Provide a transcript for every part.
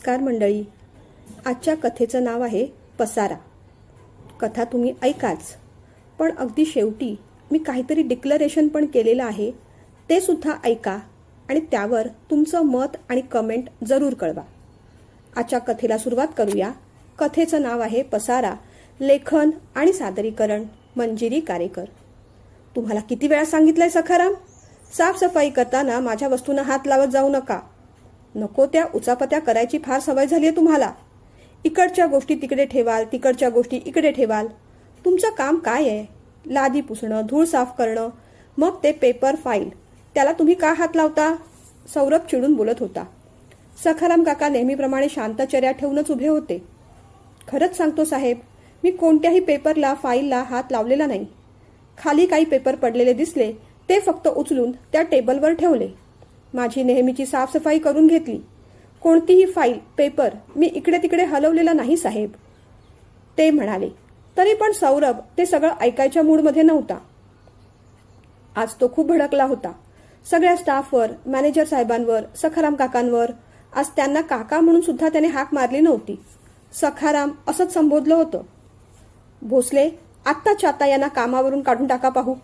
नमस्कार मंडळी. आजच्या कथेचं नाव आहे पसारा. कथा तुम्ही ऐकाच, पण अगदी शेवटी मी काहीतरी डिक्लरेशन पण केलेलं आहे, ते सुद्धा ऐका आणि त्यावर तुमचं मत आणि कमेंट जरूर कळवा. आजच्या कथेला सुरुवात करूया. कथेचं नाव आहे पसारा. लेखन आणि सादरीकरण मंजिरी कारेकर. तुम्हाला किती वेळा सांगितलंय सखाराम, साफसफाई करताना माझ्या वस्तूंना हात लावत जाऊ नका. नको त्या उचापत्या करायची फार सवय झाली आहे तुम्हाला. इकडच्या गोष्टी तिकडे ठेवाल, तिकडच्या गोष्टी इकडे ठेवाल. तुमचं काम काय आहे? लादी पुसणं, धूळ साफ करणं, मग ते पेपर फाईल, त्याला तुम्ही का हात लावता? सौरभ चिडून बोलत होता. सखाराम काका नेहमीप्रमाणे शांतचर्या ठेवूनच उभे होते. खरंच सांगतो साहेब, मी कोणत्याही पेपरला फाईलला हात लावलेला नाही. खाली काही पेपर पडलेले दिसले, ते फक्त उचलून त्या टेबलवर ठेवले. माझी नेहमीची साफसफाई करून घेतली. कोणतीही फाईल, पेपर मी इकडे तिकडे हलवलेला नाही साहेब, ते म्हणाले. तरी पण सौरभ ते सगळं ऐकायच्या मूडमध्ये नव्हता. आज तो खूप भडकला होता. सगळ्या स्टाफवर, मॅनेजर साहेबांवर, सखाराम काकांवर. आज त्यांना काका म्हणून सुद्धा त्याने हाक मारली नव्हती. सखाराम असंच संबोधलं होतं. भोसले, आत्ताच्या आत्ता यांना कामावरून काढून टाका पाहू.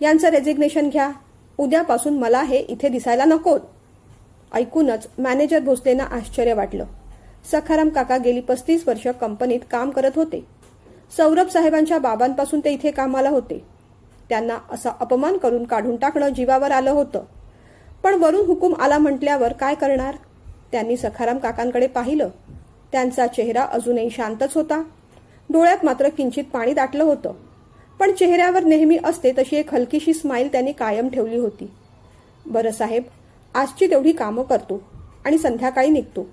यांचं रेजिग्नेशन घ्या. उद्यापासून मला हे इथे दिसायला नकोत. ऐकूनच मॅनेजर भोसलेंना आश्चर्य वाटलं. सखाराम काका गेली 35 वर्ष कंपनीत काम करत होते. सौरभ साहेबांच्या बाबांपासून ते इथे कामाला होते. त्यांना असा अपमान करून काढून टाकणं जीवावर आलं होतं. पण वरून हुकूम आला म्हटल्यावर काय करणार? त्यांनी सखाराम काकांकडे पाहिलं. त्यांचा चेहरा अजूनही शांतच होता. डोळ्यात मात्र किंचित पाणी दाटलं होतं. पण चेहऱ्यावर नेहमी असते तशी एक हलकीशी स्माईल त्यांनी कायम ठेवली होती. बरं साहेब, आजची तेवढी कामं करतो आणि संध्याकाळी निघतो.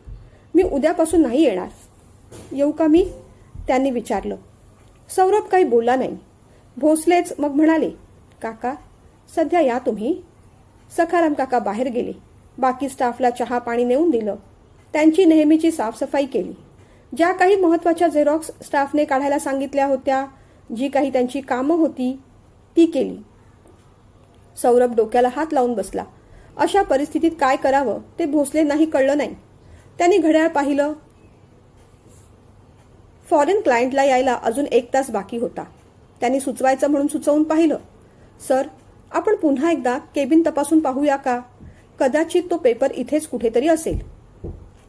मी उद्यापासून नाही येणार. येऊ का मी? त्यांनी विचारलं. सौरभ काही बोलला नाही. भोसलेच मग म्हणाले, काका सध्या या तुम्ही. सखाराम काका बाहेर गेले. बाकी स्टाफला चहा पाणी नेऊन दिलं. त्यांची नेहमीची साफसफाई केली. ज्या काही महत्वाच्या झेरॉक्स स्टाफने काढायला सांगितल्या होत्या, जी काही त्यांची कामं होती, ती केली. सौरभ डोक्याला हात लावून बसला. अशा परिस्थितीत काय करावं ते भोसले नाही कळलं नाही. त्यांनी घड्याळ पाहिलं. फॉरेन क्लायंटला यायला अजून 1 तास बाकी होता. त्यांनी सुचवायचं म्हणून सुचवून पाहिलं. सर, आपण पुन्हा एकदा केबिन तपासून पाहूया का? कदाचित तो पेपर इथेच कुठेतरी असेल.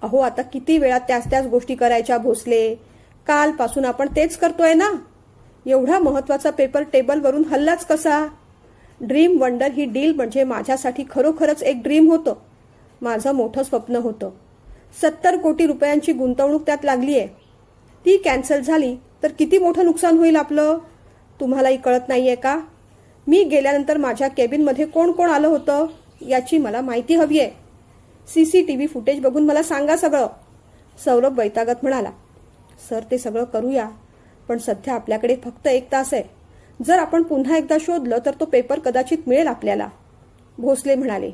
अहो, आता किती वेळा त्याच गोष्टी करायच्या भोसले? कालपासून आपण तेच करतोय ना. एवढा महत्वाचा पेपर टेबलवरून हल्लाच कसा? ड्रीम वंडर ही डील म्हणजे माझ्यासाठी खरोखरच एक ड्रीम होतं. माझं मोठं स्वप्न होतं. 70 कोटी रुपयांची गुंतवणूक त्यात लागलीये. ती कॅन्सल झाली तर किती मोठं नुकसान होईल आपलं, तुम्हालाही कळत नाहीये का? मी गेल्यानंतर माझ्या केबिनमध्ये कोण कोण आलं होतं याची मला माहिती हवीये. CCTV फुटेज बघून मला सांगा सगळं. सौरभ वैतागत म्हणाला. सर, ते सगळं करूया, पण सध्या आपल्याकडे फक्त 1 तास आहे. जर आपण पुन्हा एकदा शोधलं तर तो पेपर कदाचित मिळेल आपल्याला, भोसले म्हणाले.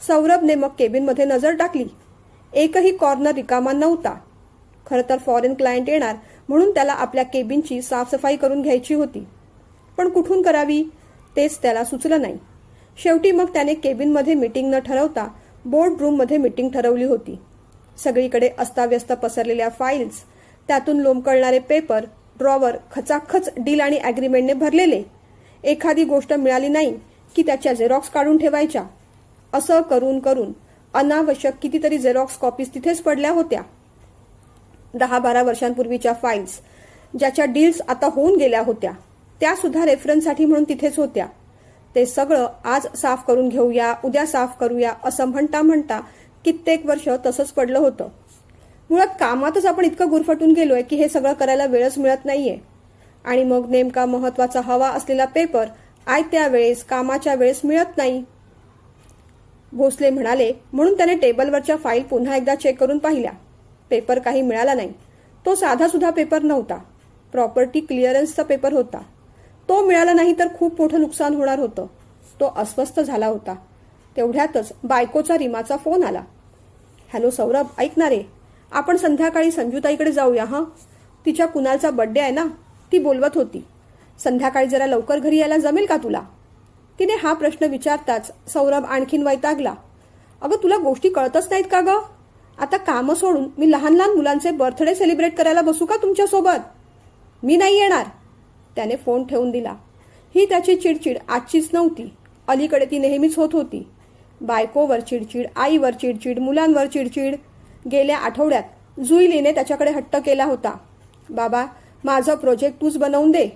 सौरभने मग केबिनमध्ये नजर टाकली. एकही कॉर्नर रिकामा नव्हता. खरं तर फॉरेन क्लायंट येणार म्हणून त्याला आपल्या केबिनची साफसफाई करून घ्यायची होती. पण कुठून करावी तेच त्याला सुचलं नाही. शेवटी मग त्याने केबिनमध्ये मीटिंग न ठरवता बोर्ड रूममध्ये मीटिंग ठरवली होती. सगळीकडे अस्ताव्यस्त पसरलेल्या फाईल्स, त्यातून लोंबकळणारे पेपर, ड्रॉवर खचाखच डील आणि ॲग्रीमेंटने भरलेले. एखादी गोष्ट मिळाली नाही की त्याच्या झेरॉक्स काढून ठेवायच्या. असं करून करून अनावश्यक कितीतरी झेरॉक्स कॉपीज तिथेच पडल्या होत्या. 10-12 वर्षांपूर्वीच्या फाईल्स, ज्याच्या डील्स आता होऊन गेल्या होत्या, त्या सुद्धा रेफरन्ससाठी म्हणून तिथेच होत्या. ते सगळं आज साफ करून घेऊया, उद्या साफ करूया असं म्हणता म्हणता कित्येक वर्ष तसंच पडलं होतं. मुळात कामातच आपण इतकं गुरफटून गेलोय की हे सगळं करायला वेळच मिळत नाहीये. आणि मग नेमका महत्वाचा हवा असलेला पेपर आयत्या वेळेस, कामाच्या वेळेस मिळत नाही, भोसले म्हणाले. म्हणून त्याने टेबलवरच्या फाईल पुन्हा एकदा चेक करून पाहिल्या. पेपर काही मिळाला नाही. तो साधा सुद्धा पेपर नव्हता. प्रॉपर्टी क्लिअरन्सचा पेपर होता. तो मिळाला नाही तर खूप मोठं नुकसान होणार होतं. तो अस्वस्थ झाला होता. तेवढ्यातच बायकोचा रीमाचा फोन आला. हॅलो सौरभ, ऐकणारे, आपण संध्याकाळी संजूताईकडे जाऊया. तिच्या कुणालचा बर्थडे आहे ना, ती बोलवत होती. संध्याकाळी जरा लवकर घरी यायला जमेल का तुला? तिने हा प्रश्न विचारताच सौरभ आणखीन वैतागला. अगं, तुला गोष्टी कळतच नाहीत का गं? आता कामं सोडून मी लहान लहान मुलांचे बर्थडे सेलिब्रेट करायला बसू का तुमच्यासोबत? मी नाही येणार. त्याने फोन ठेवून दिला. ही त्याची चिडचिड आजचीच नव्हती. अलीकडे ती नेहमीच होत होती. बायकोवर चिडचिड, आईवर चिडचिड, मुलांवर चिडचिड. गेल्या आठवड्यात जुईलीने त्याच्याकडे हट्ट केला होता. बाबा, माझा प्रोजेक्ट तूच बनवून दे.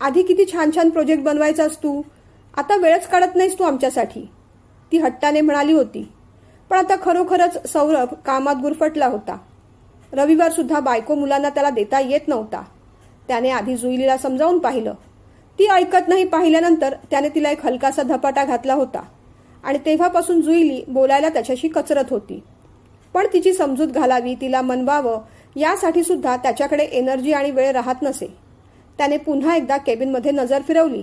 आधी किती छान छान प्रोजेक्ट बनवायचास तू. आता वेळच काढत नाहीस तू आमच्यासाठी, ती हट्टाने म्हणाली होती. पण आता खरोखरच सौरभ कामात गुरफटला होता. रविवार सुद्धा बायको मुलांना त्याला देता येत नव्हता. त्याने आधी जुईलीला समजावून पाहिलं. ती ऐकत नाही. पाहिल्यानंतर त्याने तिला एक हलकासा धपाटा घातला होता आणि तेव्हापासून जुईली बोलायला त्याच्याशी कचरत होती. पण तिची समजूत घालावी, तिला मनवावं यासाठी सुद्धा त्याच्याकडे एनर्जी आणि वेळ राहत नसे. त्याने पुन्हा एकदा केबिनमध्ये नजर फिरवली.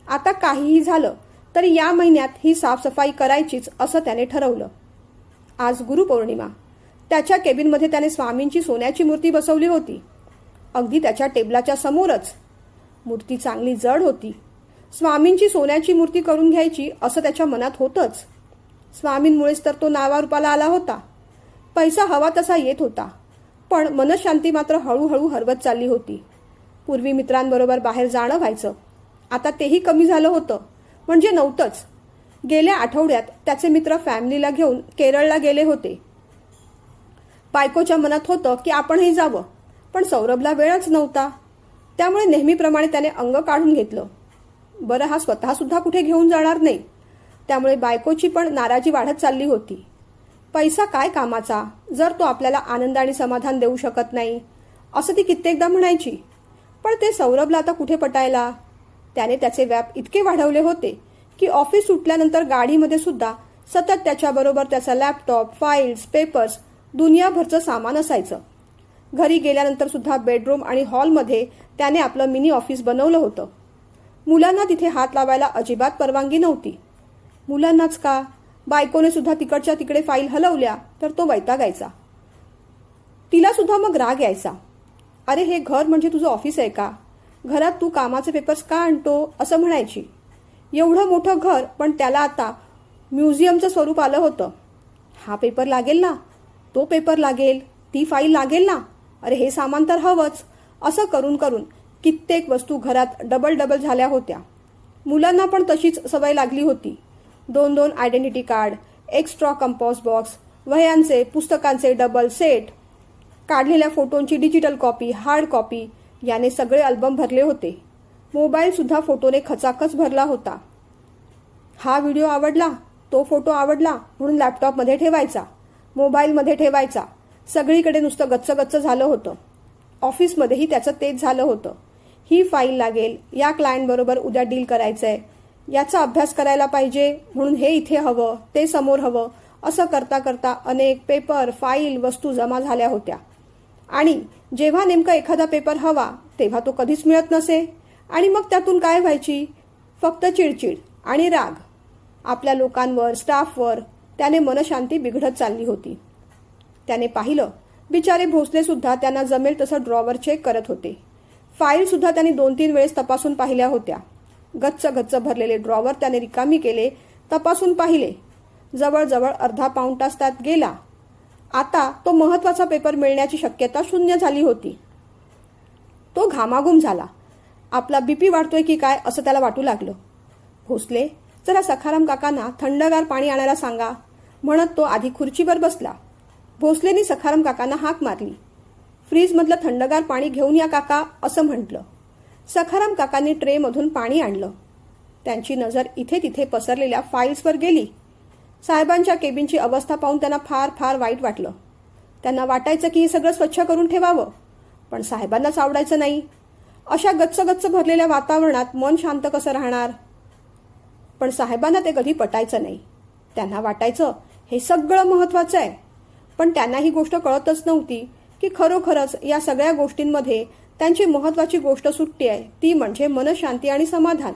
आता काहीही झालं तरी या महिन्यात ही साफसफाई करायचीच असं त्याने ठरवलं. आज गुरुपौर्णिमा. त्याच्या केबिनमध्ये त्याने स्वामींची सोन्याची मूर्ती बसवली होती. अगदी त्याच्या टेबलाच्या समोरच. मूर्ती चांगली जड होती. स्वामींची सोन्याची मूर्ती करून घ्यायची असं त्याच्या मनात होतंच. स्वामींमुळेच तर तो नावारूपाला आला होता. पैसा हवा तसा येत होता, पण मनशांती मात्र हळूहळू हरवत चालली होती. पूर्वी मित्रांबरोबर बाहेर जाणं व्हायचं, आता तेही कमी झालं होतं. म्हणजे नव्हतंच. गेल्या आठवड्यात त्याचे मित्र फॅमिलीला घेऊन केरळला गेले होते. बायकोच्या मनात होतं की आपणही जावं, पण सौरभला वेळच नव्हता. त्यामुळे नेहमीप्रमाणे त्याने अंग काढून घेतलं. बरं, हा स्वतः सुद्धा कुठे घेऊन जाणार नाही. त्यामुळे बायकोची पण नाराजी वाढत चालली होती. पैसा काय कामाचा जर तो आपल्याला आनंद आणि समाधान देऊ शकत नाही, असं ती कित्येकदा म्हणायची. पण ते सौरभला आता कुठे पटायला. त्याने त्याचे व्याप इतके वाढवले होते की ऑफिस सुटल्यानंतर गाडीमध्ये सुद्धा सतत त्याच्याबरोबर त्याचा लॅपटॉप, फाईल्स, पेपर्स, दुनियाभरचं सामान असायचं. घरी गेल्यानंतर सुद्धा बेडरूम आणि हॉलमध्ये त्याने आपलं मिनी ऑफिस बनवलं होतं. मुलांना तिथे हात लावायला अजिबात परवानगी नव्हती. मुलांनाच का, बायकोने सुद्धा तिकडच्या तिकडे फाईल हलवल्या तर तो वैतागायचा. तिला सुद्धा मग राग यायचा. अरे, हे घर म्हणजे तुझं ऑफिस आहे का? घरात तू कामाचे पेपर्स का आणतो असं म्हणायची. एवढं मोठं घर, पण त्याला आता म्युझियमचं स्वरूप आलं होतं. हा पेपर लागेल ना, तो पेपर लागेल, ती फाईल लागेल ना, अरे हे सामान तर हवंच. असं करून करून कित्येक वस्तू घरात डबल डबल झाल्या होत्या. मुलांना पण तशीच सवय लागली होती. 2-2 identity card, extra compass box, वह्यांचे, पुस्तकांचे डबल सेट, काढलेल्या फोटोंची डिजिटल कॉपी, हार्ड कॉपी, याने सगळे अल्बम भरले होते. मोबाईल सुद्धा फोटोने खचाखच भरला होता. हा व्हिडिओ आवडला, तो फोटो आवडला म्हणून लॅपटॉपमध्ये ठेवायचा, मोबाईलमध्ये ठेवायचा. सगळीकडे नुसतं गच्च गच्च झालं होतं. ऑफिसमध्येही त्याचं तेच झालं होतं. ही फाईल लागेल, या क्लायंटबरोबर उद्या डील करायचंय, याचा अभ्यास करायला पाहिजे म्हणून हे इथे हवं, ते समोर हवं, असं करता करता अनेक पेपर, फाईल, वस्तू जमा झाल्या होत्या. आणि जेव्हा नेमका एखादा पेपर हवा तेव्हा तो कधीच मिळत नसे. आणि मग त्यातून काय व्हायची? फक्त चिडचिड आणि राग. आपल्या लोकांवर, स्टाफवर त्याने मनशांती बिघडत चालली होती. त्याने पाहिलं, बिचारे भोसले सुद्धा त्यांना जमेल तसं ड्रॉवर चेक करत होते. फाईल सुद्धा त्यांनी 2-3 वेळेस तपासून पाहिल्या होत्या. गच्च गच्च भरलेले ड्रॉवर त्याने रिकामी केले, तपासून पाहिले. जवळजवळ अर्धा पाऊण तास त्यात गेला. आता तो महत्वाचा पेपर मिळण्याची शक्यता शून्य झाली होती. तो घामाघूम झाला. आपला बीपी वाढतोय की काय असं त्याला वाटू लागलं. भोसले, जरा सखाराम काकांना थंडगार पाणी आणायला सांगा, म्हणत तो आधी खुर्चीवर बसला. भोसलेनी सखाराम काकांना हाक मारली. फ्रीजमधलं थंडगार पाणी घेऊन या काका असं म्हटलं. सखाराम काकांनी ट्रेमधून पाणी आणलं. त्यांची नजर इथे तिथे पसरलेल्या फाईल्सवर गेली. साहेबांच्या केबिनची अवस्था पाहून त्यांना फार फार वाईट वाटलं. त्यांना वाटायचं की हे सगळं स्वच्छ करून ठेवावं, पण साहेबांनाच आवडायचं नाही. अशा गच्च गच्च भरलेल्या वातावरणात मन शांत कसं राहणार? पण साहेबांना ते कधी पटायचं नाही. त्यांना वाटायचं हे सगळं महत्वाचं आहे. पण त्यांना ही गोष्ट कळतच नव्हती की खरोखरच या सगळ्या गोष्टींमध्ये त्यांची महत्वाची गोष्ट सुटली आहे, ती म्हणजे मनशांती आणि समाधान.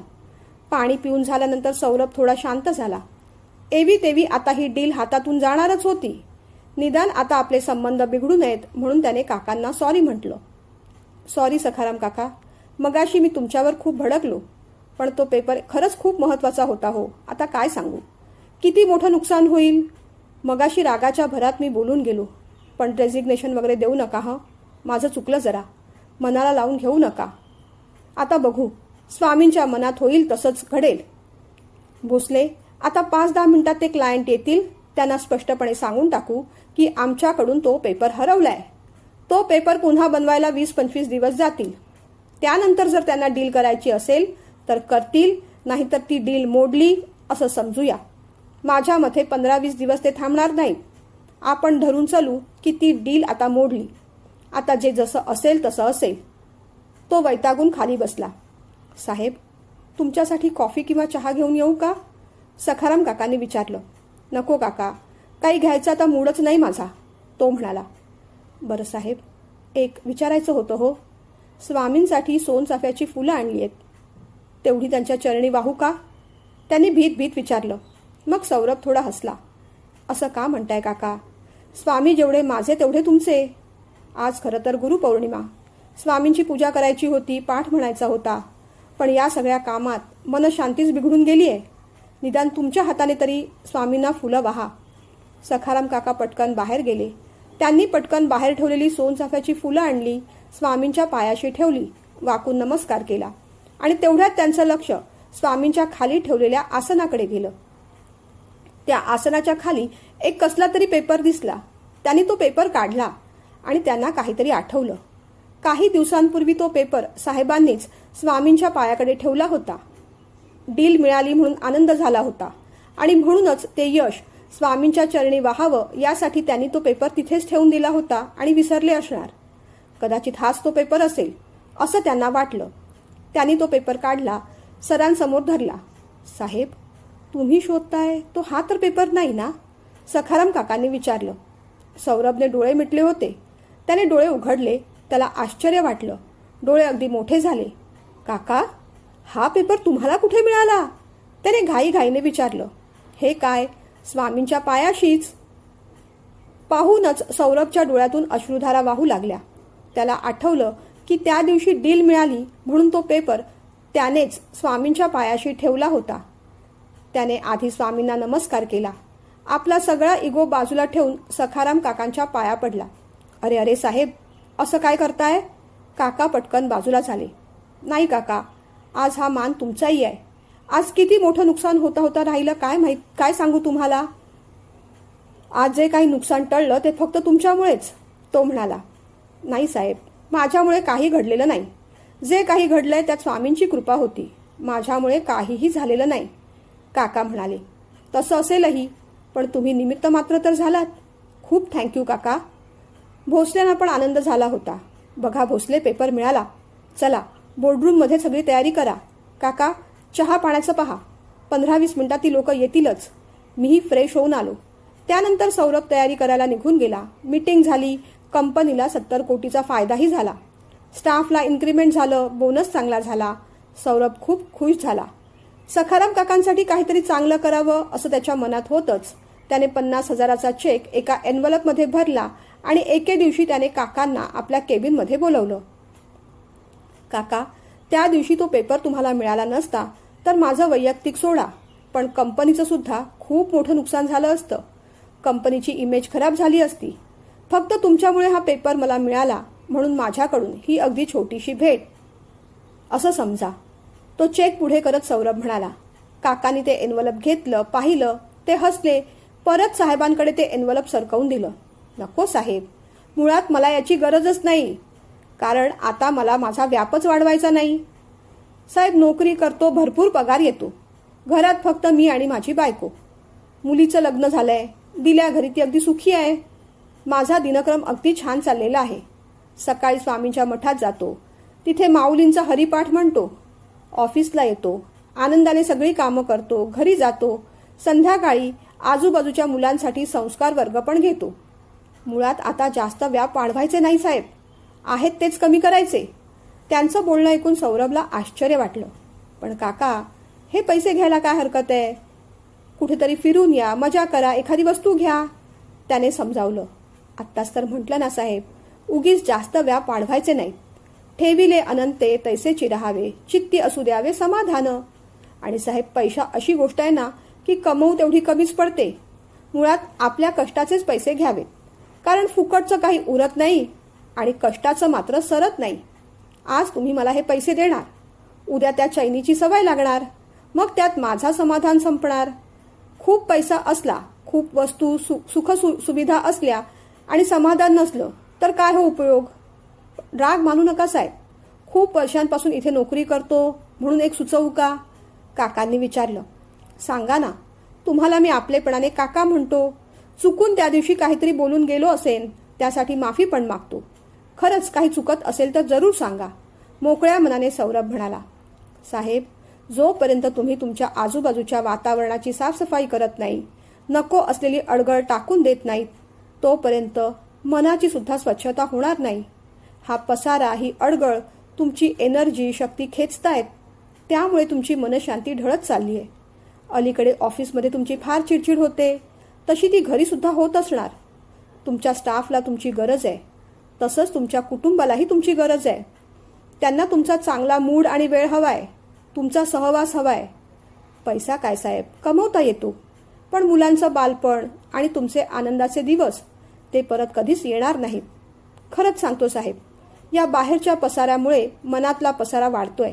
पाणी पिऊन झाल्यानंतर सौरभ थोडा शांत झाला. एवी तेवी आता ही डील हातातून जाणारच होती. निदान आता आपले संबंध बिघडू नयेत म्हणून त्याने काकांना सॉरी म्हटलं. सॉरी सखाराम काका, मगाशी मी तुमच्यावर खूप भडकलो, पण तो पेपर खरंच खूप महत्वाचा होता हो. आता काय सांगू, किती मोठं नुकसान होईल. मगाशी रागाच्या भरात मी बोलून गेलो. पण रेजिग्नेशन वगैरे देऊ नका हं. माझं चुकलं जरा. मनाला लावून घेऊ नका. आता बघू, स्वामींच्या मनात होईल तसंच घडेल. भोसले, आता 5-10 मिनिटात ते क्लायंट येतील. त्यांना स्पष्टपणे सांगून टाकू की आमच्याकडून तो पेपर हरवलाय. तो पेपर पुन्हा बनवायला 20-25 दिवस जातील. त्यानंतर जर त्यांना डील करायची असेल तर करतील, नाहीतर ती डील मोडली असं समजूया. माझ्या मते 15-20 दिवस ते थांबणार नाहीत. आपण धरून चालू की ती डील आता मोडली. आता जे जसं असेल तसं असेल. तो वैतागून खाली बसला. साहेब, तुमच्यासाठी कॉफी किंवा चहा घेऊन येऊ का? सखाराम काकांनी विचारलं. नको काका, काही घ्यायचा आता मूडच नाही माझा, तो म्हणाला. बरं साहेब, एक विचारायचं होतं हो. स्वामींसाठी सोनचाफ्याची फुलं आणली आहेत. तेवढी त्यांच्या चरणी वाहू का? त्यांनी भीत विचारलं. मग सौरभ थोडा हसला. असं का म्हणताय काका? स्वामी जेवढे माझे तेवढे तुमचे. आज खरं तर गुरुपौर्णिमा. स्वामींची पूजा करायची होती, पाठ म्हणायचा होता. पण या सगळ्या कामात मनशांतीच बिघडून गेली आहे. निदान तुमच्या हाताने तरी स्वामींना फुलं वाहा. सखाराम काका पटकन बाहेर गेले. त्यांनी पटकन बाहेर ठेवलेली सोनचाफ्याची फुलं आणली, स्वामींच्या पायाशी ठेवली, वाकून नमस्कार केला आणि तेवढ्यात त्यांचं लक्ष स्वामींच्या खाली ठेवलेल्या आसनाकडे गेलं. त्या आसनाच्या खाली एक कसला तरी पेपर दिसला. त्यांनी तो पेपर काढला आणि त्यांना काहीतरी आठवलं. काही दिवसांपूर्वी तो पेपर साहेबांनीच स्वामींच्या पायाकडे ठेवला होता. डील मिळाली म्हणून आनंद झाला होता आणि म्हणूनच ते यश स्वामींच्या चरणी वाहावं यासाठी त्यांनी तो पेपर तिथेच ठेवून दिला होता आणि विसरले असणार. कदाचित हाच तो पेपर असेल असं त्यांना वाटलं. त्यांनी तो पेपर काढला, सरांसमोर धरला. साहेब, तुम्ही शोधताय तो हा तर पेपर नाही ना? सखाराम काकांनी विचारलं. सौरभने डोळे मिटले होते. त्याने डोळे उघडले. त्याला आश्चर्य वाटलं. डोळे अगदी मोठे झाले. काका, हा पेपर तुम्हाला कुठे मिळाला? त्याने घाईघाईने विचारलं. हे काय, स्वामींच्या पायाशीच. पाहूनच सौरभच्या डोळ्यातून अश्रुधारा वाहू लागल्या. त्याला आठवलं की त्या दिवशी डील मिळाली म्हणून तो पेपर त्यानेच स्वामींच्या पायाशी ठेवला होता. त्याने आधी स्वामींना नमस्कार केला. आपला सगळा इगो बाजूला ठेवून सखाराम काकांच्या पाया पडला. अरे अरे साहेब, असं काय करताय? काका पटकन बाजूला झाले. नाही काका, आज हा मान तुमचाही आहे. आज किती मोठं नुकसान होता राहिलं काय सांगू तुम्हाला. आज जे काही नुकसान टळलं ते फक्त तुमच्यामुळेच, तो म्हणाला. नाही साहेब, माझ्यामुळे काही घडलेलं नाही. जे काही घडलंय त्यात स्वामींची कृपा होती. माझ्यामुळे काहीही झालेलं नाही, काका म्हणाले. तसं असेलही, पण तुम्ही निमित्त मात्र तर झालात. खूप थँक्यू काका. भोसल्यांना पण आनंद झाला होता. बघा भोसले, पेपर मिळाला. चला, बोर्डरूममध्ये सगळी तयारी करा. काका, चहा पाण्याचं पहा. 15-20 मिनिटात ती लोक येतीलच. मीही फ्रेश होऊन आलो. त्यानंतर सौरभ तयारी करायला निघून गेला. मीटिंग झाली. कंपनीला 70 कोटीचा फायदाही झाला. स्टाफला इन्क्रीमेंट झालं. बोनस चांगला झाला. सौरभ खूप खुश झाला. सखाराम काकांसाठी काहीतरी चांगलं करावं असं त्याच्या मनात होतच. त्याने 50,000चा चेक एका एन्व्हलपमध्ये भरला आणि एके दिवशी त्याने काकांना आपल्या केबिनमध्ये बोलवलं. काका, त्या दिवशी तो पेपर तुम्हाला मिळाला नसता तर माझं वैयक्तिक सोडा, पण कंपनीचं सुद्धा खूप मोठं नुकसान झालं असतं. कंपनीची इमेज खराब झाली असती. फक्त तुमच्यामुळे हा पेपर मला मिळाला म्हणून माझ्याकडून ही अगदी छोटीशी भेट असं समजा. तो चेक पुढे करत सौरभ म्हणाला. काकांनी ते एन्व्हलप घेतलं, पाहिलं, ते हसले. परत साहेबांकडे ते एन्व्हलप सरकवून दिलं. नको साहेब, मुळात मला याची गरजच नाही, कारण आता मला माझा व्यापच वाढवायचा नाही. साहेब, नोकरी करतो, भरपूर पगार येतो. घरात फक्त मी आणि माझी बायको. मुलीचं लग्न झालंय. दिल्या घरी ती अगदी सुखी आहे. माझा दिनक्रम अगदी छान चाललेला आहे. सकाळी स्वामींच्या मठात जातो. तिथे माऊलींचा हरिपाठ म्हणतो. ऑफिसला येतो. आनंदाने सगळी कामं करतो. घरी जातो. संध्याकाळी आजूबाजूच्या मुलांसाठी संस्कार वर्ग पण घेतो. मुळात आता जास्त व्याप वाढवायचे नाही साहेब. आहेत तेच कमी करायचे. त्यांचं बोलणं ऐकून सौरभला आश्चर्य वाटलं. पण काका, हे पैसे घ्यायला काय हरकत आहे? कुठेतरी फिरून या, मजा करा, एखादी वस्तू घ्या, त्याने समजावलं. आत्ताच तर म्हटलं ना साहेब, उगीच जास्त व्याप वाढवायचे नाहीत. ठेविले अनंते तैसेची राहावे, चित्ती असू द्यावे समाधान. आणि साहेब, पैसा अशी गोष्ट आहे ना की कमवू तेवढी कमीच पडते. मुळात आपल्या कष्टाचेच पैसे घ्यावेत. कारण फुकटचं काही उरत नाही आणि कष्टाचं मात्र सरत नाही. आज तुम्ही मला हे पैसे देणार, उद्या त्या चैनीची सवय लागणार, मग त्यात माझा समाधान संपणार. खूप पैसा असला, खूप वस्तू सुख सुविधा असल्या आणि समाधान नसलं तर काय हो उपयोग. राग मानू नका साहेब, खूप वर्षांपासून इथे नोकरी करतो म्हणून एक सुचवू का? काकांनी विचारलं. सांगा ना, तुम्हाला मी आपलेपणाने काका म्हणतो. चुकून त्या दिवशी काहीतरी बोलून गेलो असेन, त्यासाठी माफी पण मागतो. खरंच काही चुकत असेल तर जरूर सांगा, मोकळ्या मनाने सौरभ म्हणाला. साहेब, जोपर्यंत तुम्ही तुमच्या आजूबाजूच्या वातावरणाची साफसफाई करत नाही, नको असलेली अडगळ टाकून देत नाहीत, तोपर्यंत मनाची सुद्धा स्वच्छता होणार नाही. हा पसारा, ही अडगळ तुमची एनर्जी, शक्ती खेचतायत. त्यामुळे तुमची मनशांती ढळत चालली आहे. अलीकडे ऑफिसमध्ये तुमची फार चिडचिड होते, तशी ती घरी सुद्धा होत असणार. तुमच्या स्टाफला तुमची गरज आहे, तसंच तुमच्या कुटुंबालाही तुमची गरज आहे. त्यांना तुमचा चांगला मूड आणि वेळ हवाय, तुमचा सहवास हवाय. पैसा काय साहेब, कमवता येतो, पण मुलांचं बालपण आणि तुमचे आनंदाचे दिवस ते परत कधीच येणार नाहीत. खरंच सांगतो साहेब, या बाहेरच्या पसाऱ्यामुळे मनातला पसारा वाढतोय.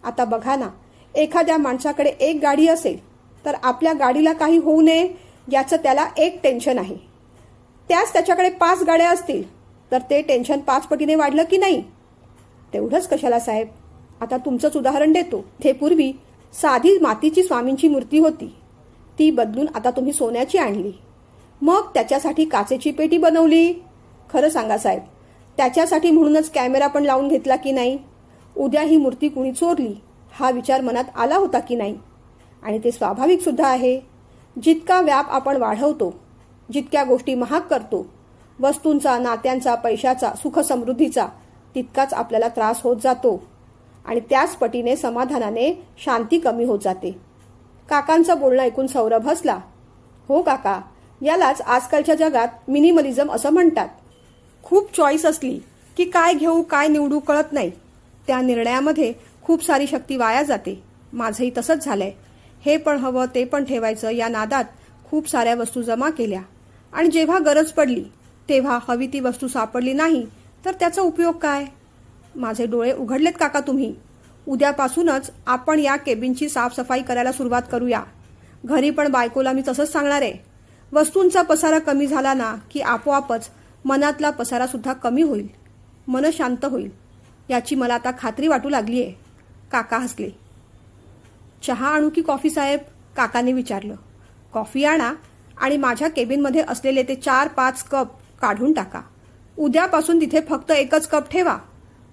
आता बघा ना, एखाद्या माणसाकडे एक गाडी असेल तर आपल्या गाडीला काही होऊ नये याचं त्याला एक टेन्शन आहे. त्याच्याकडे 5 गाड्या असतील तर ते टेन्शन 5 पटीने वाढलं की नाही. तेवढंच कशाला साहेब, आता तुमचंच उदाहरण देतो. ते पूर्वी साधी मातीची स्वामींची मूर्ती होती, ती बदलून आता तुम्ही सोन्याची आणली. मग त्याच्यासाठी काचेची पेटी बनवली. खरं सांगा साहेब, त्याच्यासाठी म्हणूनच कॅमेरा पण लावून घेतला की नाही. उद्या ही मूर्ती कुणी चोरली हा विचार मनात आला होता की नाही. आणि ते स्वाभाविक सुद्धा आहे. जितका व्याप आपण वाढवतो, जितक्या गोष्टी महाग करतो, वस्तूंचा, नात्यांचा, पैशाचा, सुख समृद्धीचा, तितकाच आपल्याला त्रास होत जातो आणि त्याच पटीने समाधानाने शांती कमी होत जाते. काकांचं बोलणं ऐकून सौरभ हसला. हो काका, यालाच आजकालच्या जगात मिनिमलिझम असं म्हणतात. खूप चॉईस असली की काय घेऊ काय निवडू कळत नाही. त्या निर्णयामध्ये खूप सारी शक्ती वाया जाते. माझंही तसंच झालंय. हे पण हवं ते पण ठेवायचं या नादात खूप साऱ्या वस्तू जमा केल्या आणि जेव्हा गरज पडली तेव्हा हवी ती वस्तू सापडली नाही तर त्याचा उपयोग काय. माझे डोळे उघडलेत काका तुम्ही. उद्यापासूनच आपण या केबिनची साफसफाई करायला सुरुवात करूया. घरी पण बायकोला मी तसंच सांगणार आहे. वस्तूंचा पसारा कमी झाला ना की आपोआपच मनातला पसारा सुद्धा कमी होईल, मन शांत होईल, याची मला आता खात्री वाटू लागली आहे. काका हसले. चहा आणू की कॉफी साहेब, काकांनी विचारलं. कॉफी आणा आणि माझ्या केबिनमध्ये असलेले ते 4-5 कप काढून टाका. उद्यापासून तिथे फक्त एकच कप ठेवा.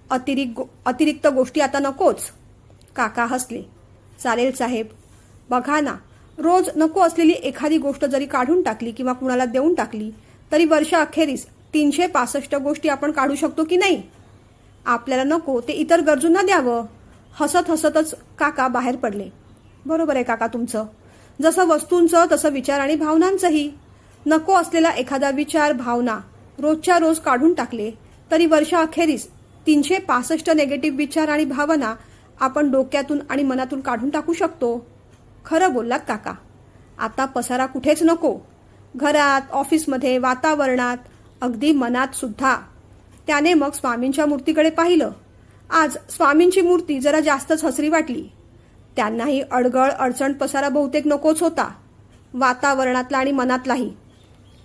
अतिरिक्त गोष्टी आता नकोच. काका हसले. चालेल साहेब. बघा ना, रोज नको असलेली एखादी गोष्ट जरी काढून टाकली किंवा कुणाला देऊन टाकली तरी वर्षाअखेरीस 365 गोष्टी आपण काढू शकतो की नाही. आपल्याला नको ते इतर गरजूंना द्यावं. हसत हसतच काका बाहेर पडले. बरोबर आहे काका तुमचं. जसं वस्तूंचं तसं विचार आणि भावनांचंही. नको असलेला एखादा विचार, भावना रोजच्या रोज काढून टाकले तरी वर्षाअखेरीस 365 नेगेटिव्ह विचार आणि भावना आपण डोक्यातून आणि मनातून काढून टाकू शकतो. खरं बोललात काका. आता पसारा कुठेच नको. घरात, ऑफिसमध्ये, वातावरणात, अगदी मनात सुद्धा. त्याने मग स्वामींच्या मूर्तीकडे पाहिलं. आज स्वामींची मूर्ती जरा जास्तच हसरी वाटली. त्यांनाही अडगळ अडचण पसारा बहुतेक नकोच होता, वातावरणातला आणि मनातलाही.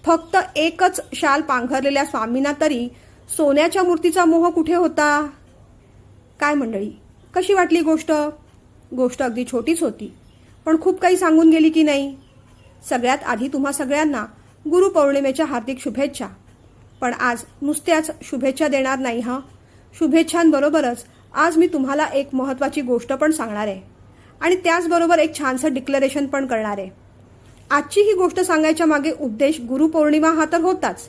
फक्त एकच शाल पांघरलेल्या स्वामींना तरी सोन्याच्या मूर्तीचा मोह कुठे होता. काय मंडळी, कशी वाटली गोष्ट. गोष्ट अगदी छोटीच होती, पण खूप काही सांगून गेली की नाही. सगळ्यात आधी तुम्हा सगळ्यांना गुरुपौर्णिमेच्या हार्दिक शुभेच्छा. पण आज नुसत्याच शुभेच्छा देणार नाही हा. शुभेच्छांबरोबरच आज मी तुम्हाला एक महत्त्वाची गोष्ट पण सांगणार आहे आणि त्याचबरोबर एक छानसं डिक्लेरेशन पण करणार आहे. आजची ही गोष्ट सांगायच्या मागे उद्देश गुरुपौर्णिमा हा तर होताच,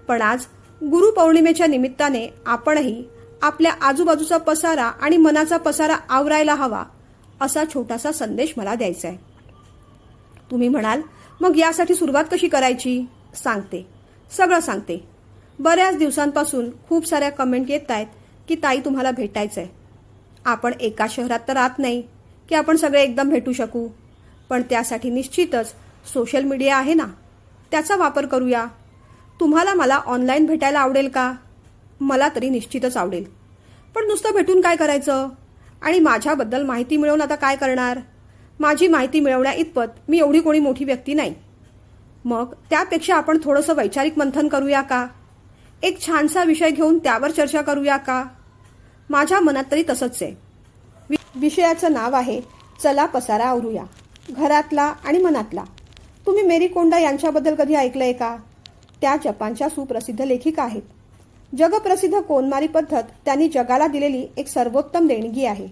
पण आज गुरुपौर्णिमेच्या निमित्ताने आपणही आपल्या आजूबाजूचा पसारा आणि मनाचा पसारा आवरायला हवा, असा छोटासा संदेश मला द्यायचा आहे. तुम्ही म्हणाल, मग यासाठी सुरुवात कशी करायची. सांगते, सगळं सांगते. बऱ्याच दिवसांपासून खूप साऱ्या कमेंट येत आहेत की ताई तुम्हाला भेटायचंय. आपण एका शहरात तर राहत नाही की आपण सगळे एकदम भेटू शकू, पण त्यासाठी निश्चितच सोशल मीडिया आहे ना, त्याचा वापर करूया. तुम्हाला मला ऑनलाईन भेटायला आवडेल का? मला तरी निश्चितच आवडेल. पण नुसतं भेटून काय करायचं? आणि माझ्याबद्दल माहिती मिळवून आता काय करणार? माझी माहिती मिळवण्या इतपत मी एवढी कोणी मोठी व्यक्ती नाही. मग त्यापेक्षा आपण थोडंसं वैचारिक मंथन करूया का? एक छानसा विषय घेऊन त्यावर चर्चा करूया का? माझ्या मनात तरी तसंच आहे. विषयाचं नाव आहे चला पसारा आवरूया, घरातला आणि मनातला. तुम्ही मेरी कोंडा यांच्याबद्दल कधी ऐकलंय का? त्या जपानच्या सुप्रसिद्ध लेखिका आहेत. जगप्रसिद्ध कोनमारी पद्धत त्यांनी जगाला दिलेली एक सर्वोत्तम देणगी आहे.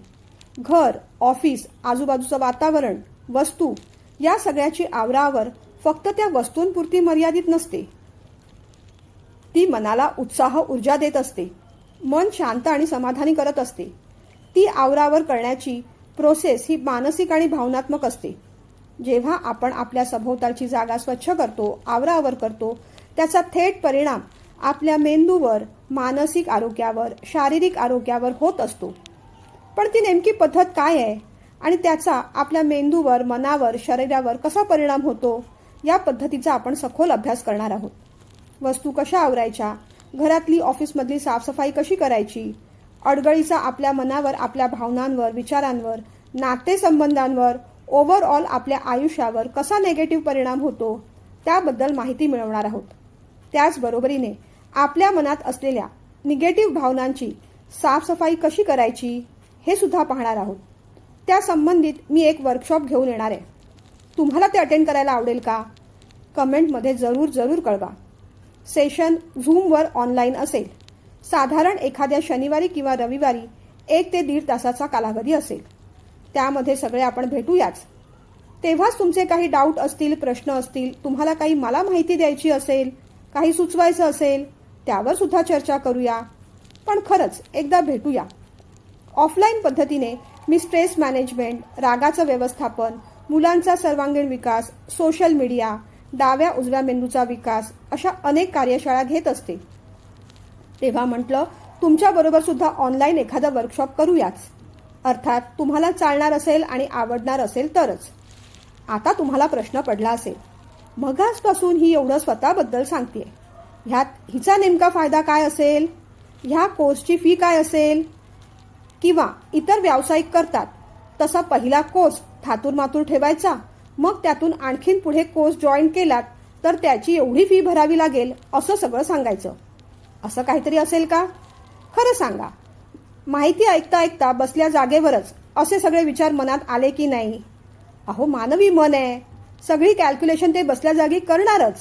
घर, ऑफिस, आजूबाजूचं वातावरण, वस्तू या सगळ्याची आवराआवर फक्त त्या वस्तूंपुरती मर्यादित नसते. ती मनाला उत्साह, ऊर्जा देत असते. मन शांत आणि समाधानी करत असते. ती आवरावर करण्याची प्रोसेस ही मानसिक आणि भावनात्मक असते. जेव्हा आपण आपल्या सभोवतालची जागा स्वच्छ करतो, आवरावर करतो, त्याचा थेट परिणाम आपल्या मेंदूवर, मानसिक आरोग्यावर, शारीरिक आरोग्यावर होत असतो. पण ती नेमकी पद्धत काय आहे आणि त्याचा आपल्या मेंदूवर, मनावर, शरीरावर कसा परिणाम होतो, या पद्धतीचा आपण सखोल अभ्यास करणार आहोत. वस्तू कशा आवरायच्या, घरातली ऑफिसमधली साफसफाई कशी करायची, अडगळीचा आपल्या मनावर, आपल्या भावनांवर, विचारांवर, नातेसंबंधांवर, ओव्हरऑल आपल्या आयुष्यावर कसा नेगेटिव्ह परिणाम होतो, त्याबद्दल माहिती मिळवणार आहोत. त्याचबरोबरीने आपल्या मनात असलेल्या निगेटिव्ह भावनांची साफसफाई कशी करायची हे सुद्धा पाहणार आहोत. त्या संबंधित मी एक वर्कशॉप घेऊन येणार आहे. तुम्हाला ते अटेंड करायला आवडेल का? कमेंटमध्ये जरूर कळवा. सेशन झूमवर ऑनलाईन असेल. साधारण एखाद्या शनिवारी किंवा रविवारी 1 ते 1.5 तासाचा कालावधी असेल. त्यामध्ये सगळे आपण भेटूयाच. तेव्हाच तुमचे काही डाऊट असतील, प्रश्न असतील, तुम्हाला काही मला माहिती द्यायची असेल, काही सुचवायचं असेल, त्यावर सुद्धा चर्चा करूया. पण खरंच एकदा भेटूया. ऑफलाईन पद्धतीने मी स्ट्रेस मॅनेजमेंट, रागाचं व्यवस्थापन, मुलांचा सर्वांगीण विकास, सोशल मीडिया, डाव्या उजव्या मेंदूचा विकास अशा अनेक कार्यशाळा घेत असते. तेव्हा म्हटलं तुमच्याबरोबर सुद्धा ऑनलाईन एखादा वर्कशॉप करूयाच. अर्थात तुम्हाला चालणार असेल आणि आवडणार असेल तरच. आता तुम्हाला प्रश्न पडला असेल, मगाचपासून ही एवढं स्वतःबद्दल सांगतेय, ह्यात हिचा नेमका फायदा काय असेल, ह्या कोर्सची फी काय असेल, किंवा इतर व्यावसायिक करतात तसा पहिला कोर्स थातूरमातूर ठेवायचा, मग त्यातून आणखीन पुढे कोर्स जॉईन केलात तर त्याची एवढी फी भरावी लागेल, असं सगळं सांगायचं. असं काहीतरी असेल का? खरं सांगा, माहिती ऐकता ऐकता बसल्या जागेवरच असे सगळे विचार मनात आले की नाही? अहो, मानवी मन आहे, सगळी कॅल्क्युलेशन ते बसल्या जागी करणारच.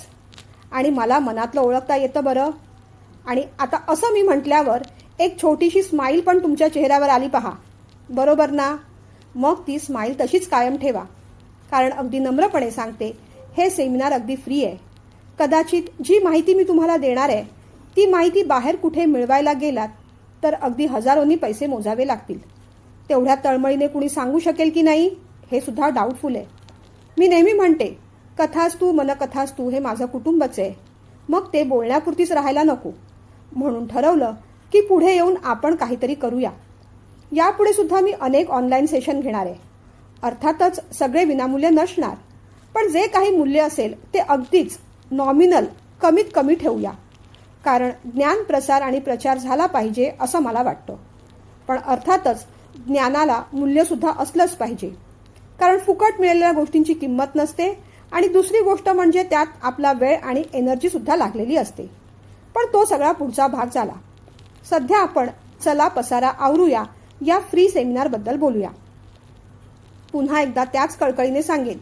आणि मला मनातलं ओळखता येतं बरं. आणि आता असं मी म्हटल्यावर एक छोटीशी स्माईल पण तुमच्या चेहऱ्यावर आली पहा, बरोबर ना? मग ती स्माईल तशीच कायम ठेवा. कारण अगदी नम्रपणे सांगते, हे सेमिनार अगदी फ्री आहे. कदाचित जी माहिती मी तुम्हाला देणार आहे ती माहिती बाहेर कुठे मिळवायला गेलात तर अगदी हजारोंनी पैसे मोजावे लागतील. तेवढ्या तळमळीने कुणी सांगू शकेल की नाही हे सुद्धा डाऊटफुल आहे. मी नेहमी म्हणते, कथास्तू मनकथास्तू हे माझं कुटुंबच आहे. मग ते बोलण्यापुरतीच राहायला नको. म्हणून ठरवलं की पुढे येऊन आपण काहीतरी करूया. यापुढे सुद्धा मी अनेक ऑनलाईन सेशन घेणार आहे. अर्थातच सगळे विनामूल्य नसणार, पण जे काही मूल्य असेल ते अगदीच नॉमिनल, कमीत कमी ठेवूया. कारण ज्ञान प्रसार आणि प्रचार झाला पाहिजे असं मला वाटतं. पण अर्थातच ज्ञानाला मूल्यसुद्धा असलंच पाहिजे. कारण फुकट मिळालेल्या गोष्टींची किंमत नसते. आणि दुसरी गोष्ट म्हणजे त्यात आपला वेळ आणि एनर्जी सुद्धा लागलेली असते. पण तो सगळा पुढचा भाग झाला. सध्या आपण चला पसारा आवरूया या फ्री सेमिनारबद्दल बोलूया. पुन्हा एकदा त्याच कळकळीने सांगेन,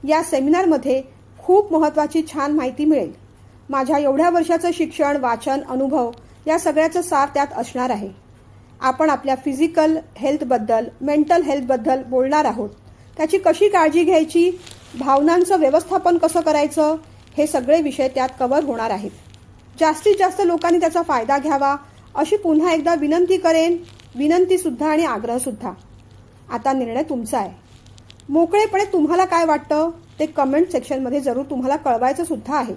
या सेमिनारमध्ये खूप महत्त्वाची छान माहिती मिळेल. माझ्या एवढ्या वर्षाचं शिक्षण, वाचन, अनुभव या सगळ्याचं सार त्यात असणार आहे. आपण आपल्या फिजिकल हेल्थबद्दल, मेंटल हेल्थबद्दल बोलणार आहोत. त्याची कशी काळजी घ्यायची, भावनांचं व्यवस्थापन कसं करायचं, हे सगळे विषय त्यात कव्हर होणार आहेत. जास्तीत जास्त लोकांनी त्याचा फायदा घ्यावा अशी पुन्हा एकदा विनंती करेन. विनंतीसुद्धा आणि आग्रहसुद्धा. आता निर्णय तुमचा आहे. मोकळेपणे तुम्हाला काय वाटतं ते कमेंट सेक्शनमध्ये जरूर तुम्हाला कळवायचं सुद्धा आहे.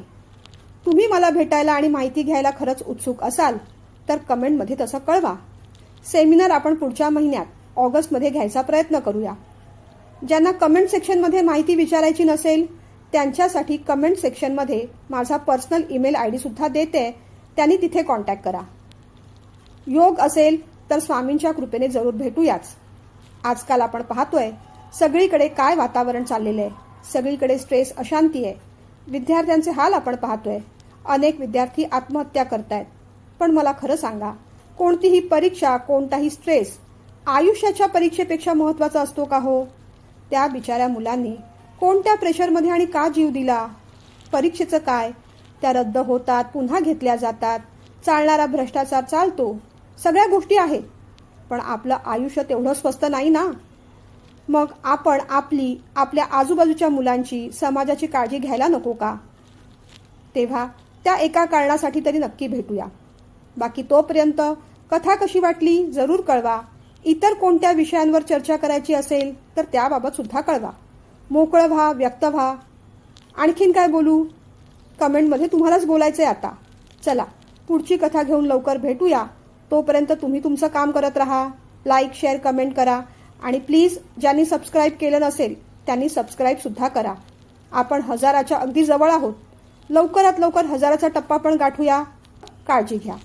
तुम्ही मला भेटायला आणि माहिती घ्यायला खरंच उत्सुक असाल तर कमेंटमध्ये तसं कळवा. सेमिनार आपण पुढच्या महिन्यात ऑगस्टमध्ये घ्यायचा प्रयत्न करूया. ज्यांना कमेंट सेक्शनमध्ये माहिती विचारायची नसेल त्यांच्यासाठी कमेंट सेक्शनमध्ये माझा पर्सनल ईमेल ID सुद्धा देते, त्यांनी तिथे कॉन्टॅक्ट करा. योग असेल तर स्वामींच्या कृपेने जरूर भेटूयाच. आजकाल आपण पाहतोय सगळीकडे काय वातावरण चाललेलं आहे. सगळीकडे स्ट्रेस, अशांती आहे. विद्यार्थ्यांचे हाल आपण पाहतोय. अनेक विद्यार्थी आत्महत्या करतायत. पण मला खरं सांगा, कोणतीही परीक्षा, कोणताही स्ट्रेस आयुष्याच्या परीक्षेपेक्षा महत्त्वाचा असतो का हो? त्या बिचाऱ्या मुलांनी कोणत्या प्रेशरमध्ये आणि का जीव दिला? परीक्षेचं काय? त्या रद्द होतात, पुन्हा घेतल्या जातात. चालणारा भ्रष्टाचार चालतो. सगळ्या गोष्टी आहेत. पण आपलं आयुष्य तेवढं स्वस्त नाही ना. मग आपण आपल्या आजूबाजूच्या मुलांची, समाजाची काळजी घ्यायला नको का? तेव्हा त्या एका कारणासाठी तरी नक्की भेटूया. बाकी तोपर्यंत कथा कशी वाटली जरूर कळवा. इतर कोणत्या विषयांवर चर्चा करायची असेल तर त्याबाबत सुद्धा कळवा. मोकळं व्हा, व्यक्त व्हा. आणखीन काय बोलू? कमेंटमध्ये तुम्हालाच बोलायचंय आता. चला, पुढची कथा घेऊन लवकर भेटूया. तोपर्यंत तुम्ही तुमचं काम करत राहा. लाईक, शेअर, कमेंट करा. आणि प्लीज ज्यांनी सबस्क्राईब केलं नसेल त्यांनी सबस्क्राईब सुद्धा करा. आपण 1000च्या अगदी जवळ आहोत. लवकरात लवकर 1000चा टप्पा पण गाठूया. काळजी घ्या.